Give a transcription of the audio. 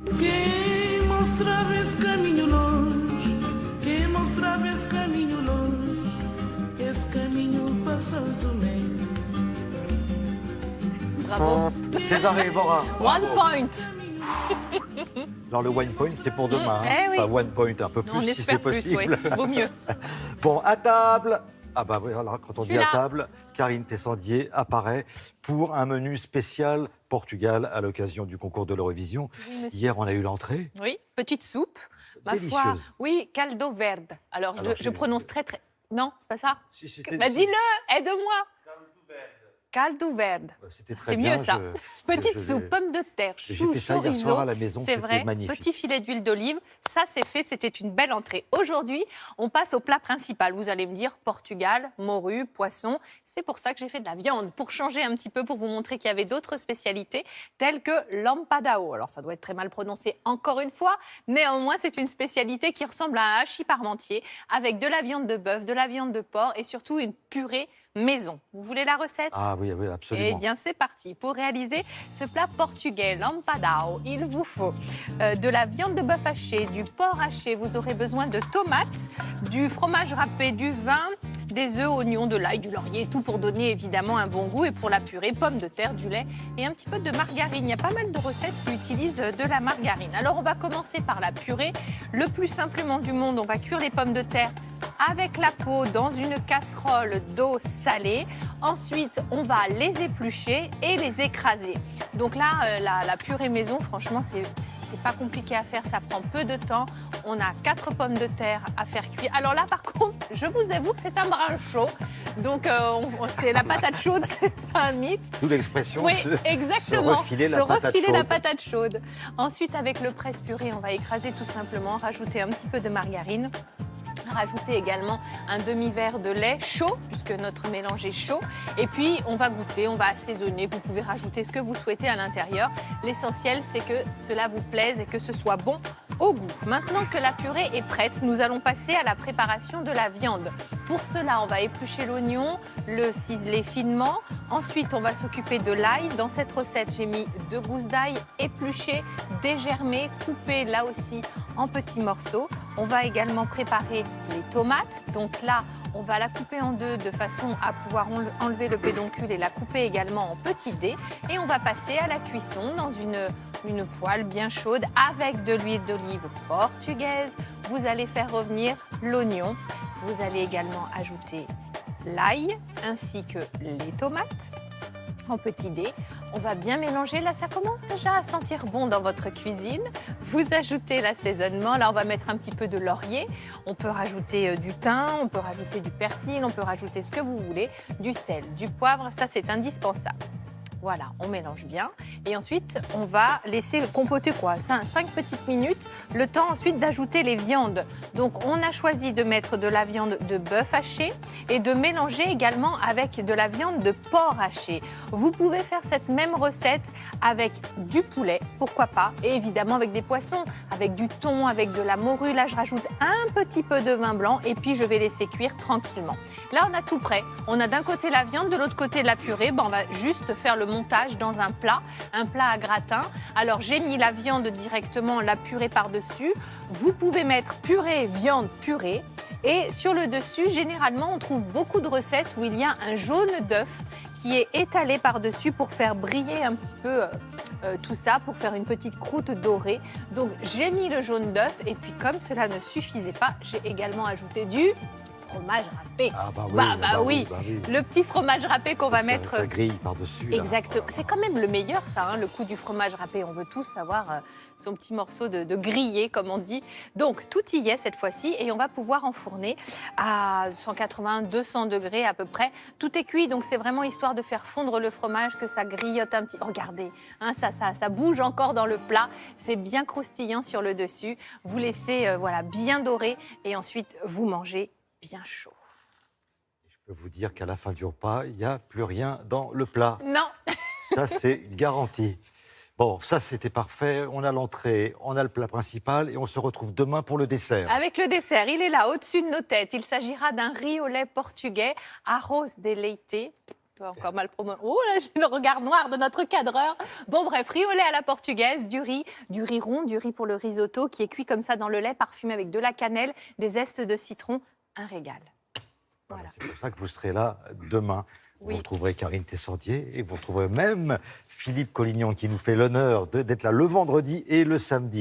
Quem mostrava esse caminho longe, quem mostrava esse caminho longe, esse caminho passando bem. Bravo. César et Bora. One point. Alors le one point, c'est pour demain. Eh oui. Enfin, one point, un peu plus On si espère c'est possible. plus, oui. Vaut mieux. Bon, à table. Ah bah oui, alors quand on Je dit suis à là. table, Karine Tessandier apparaît pour un menu spécial Portugal à l'occasion du concours de l'Eurovision. Oui, monsieur. Hier, on a eu l'entrée. Oui, petite soupe. Ma foi, Délicieuse. oui, caldo verde. Alors, Alors, je j'ai- prononce très, très... Non, c'est pas ça. Si, c'était- Bah, dis-le, aide-moi. Caldo verde. C'était très C'est bien. mieux, ça. Petite soupe, pommes de terre, J'ai chou, fait ça hier chorizo. soir à la maison, C'est c'était vrai, magnifique. petit filet d'huile d'olive. Ça, c'est fait, c'était une belle entrée. Aujourd'hui, on passe au plat principal. Vous allez me dire Portugal, morue, poisson. C'est pour ça que j'ai fait de la viande, pour changer un petit peu, pour vous montrer qu'il y avait d'autres spécialités, telles que l'empadao. Alors, ça doit être très mal prononcé encore une fois. Néanmoins, c'est une spécialité qui ressemble à un hachis parmentier, avec de la viande de bœuf, de la viande de porc et surtout une purée maison. Vous voulez la recette? Ah oui, oui, Eh absolument. bien, c'est parti. Pour réaliser ce plat portugais, l'empadao, il vous faut de la viande de bœuf hachée, du porc haché. Vous aurez besoin de tomates, du fromage râpé, du vin, des œufs, oignons, de l'ail, du laurier, tout pour donner évidemment un bon goût. Et pour la purée, pommes de terre, du lait et un petit peu de margarine. Il y a pas mal de recettes qui utilisent de la margarine. Alors, on va commencer par la purée. Le plus simplement du monde, on va cuire les pommes de terre avec la peau dans une casserole d'eau salée. Ensuite, on va les éplucher et les écraser. Donc là, la purée maison, franchement, c'est pas compliqué à faire, ça prend peu de temps. On a 4 pommes de terre à faire cuire. Alors là, par contre, je vous avoue que c'est un brin chaud. Donc, c'est la patate chaude, c'est pas un mythe. D'où l'expression Oui, se exactement. refiler la patate refiler la chaude. patate chaude. Ensuite, avec le presse-purée, on va écraser tout simplement, rajouter un petit peu de margarine. Rajouter également un demi-verre de lait chaud, puisque notre mélange est chaud. Et puis, on va goûter, on va assaisonner. Vous pouvez rajouter ce que vous souhaitez à l'intérieur. L'essentiel, c'est que cela vous plaise et que ce soit bon au goût. Maintenant que la purée est prête, nous allons passer à la préparation de la viande. Pour cela, on va éplucher l'oignon, le ciseler finement. Ensuite, on va s'occuper de l'ail. Dans cette recette, j'ai mis 2 gousses d'ail épluchées, dégermées, coupées là aussi en petits morceaux. On va également préparer les tomates. Donc là, on va la couper en deux de façon à pouvoir enlever le pédoncule et la couper également en petits dés. Et on va passer à la cuisson dans une poêle bien chaude avec de l'huile d'olive portugaise. Vous allez faire revenir l'oignon. Vous allez également ajouter l'ail ainsi que les tomates en petits dés. On va bien mélanger. Là, ça commence déjà à sentir bon dans votre cuisine. Vous ajoutez l'assaisonnement. Là, on va mettre un petit peu de laurier. On peut rajouter du thym, on peut rajouter du persil, on peut rajouter ce que vous voulez, du sel, du poivre. Ça, c'est indispensable. Voilà, on mélange bien. Et ensuite, on va laisser compoter 5 petites minutes, le temps ensuite d'ajouter les viandes. Donc, on a choisi de mettre de la viande de bœuf haché et de mélanger également avec de la viande de porc haché. Vous pouvez faire cette même recette avec du poulet, pourquoi pas, et évidemment avec des poissons, avec du thon, avec de la morue. Là, je rajoute un petit peu de vin blanc et puis je vais laisser cuire tranquillement. Là, on a tout prêt. On a d'un côté la viande, de l'autre côté la purée. On va juste faire le montage dans un plat à gratin. Alors, j'ai mis la viande directement, la purée par-dessus. Vous pouvez mettre purée, viande, purée. Et sur le dessus, généralement, on trouve beaucoup de recettes où il y a un jaune d'œuf qui est étalé par-dessus pour faire briller un petit peu tout ça, pour faire une petite croûte dorée. Donc, j'ai mis le jaune d'œuf et puis comme cela ne suffisait pas, j'ai également ajouté du fromage râpé. Ah bah oui, oui. Le petit fromage râpé qu'on va mettre. Ça grille par-dessus. là. Exactement. C'est quand même le meilleur, ça, hein, le coup du fromage râpé. On veut tous avoir son petit morceau de grillé, comme on dit. Donc, tout y est cette fois-ci et on va pouvoir enfourner à 180-200 degrés à peu près. Tout est cuit, donc c'est vraiment histoire de faire fondre le fromage, que ça grillote un petit... Regardez, hein, ça bouge encore dans le plat. C'est bien croustillant sur le dessus. Vous laissez bien doré et ensuite vous mangez bien chaud. Je peux vous dire qu'à la fin du repas, il n'y a plus rien dans le plat. Non. Ça, c'est garanti. Bon, ça, c'était parfait. On a l'entrée, on a le plat principal et on se retrouve demain pour le dessert. Avec le dessert, il est là, au-dessus de nos têtes. Il s'agira d'un riz au lait portugais, arroz de leite. peu encore mal promo. Oh là, j'ai le regard noir de notre cadreur. Bon, bref, riz au lait à la portugaise, du riz rond, du riz pour le risotto qui est cuit comme ça dans le lait, parfumé avec de la cannelle, des zestes de citron. Un régal. Voilà, Voilà. c'est pour ça que vous serez là demain. Oui. Vous retrouverez Karine Tessandier et vous retrouverez même Philippe Collignon qui nous fait l'honneur d'être là le vendredi et le samedi.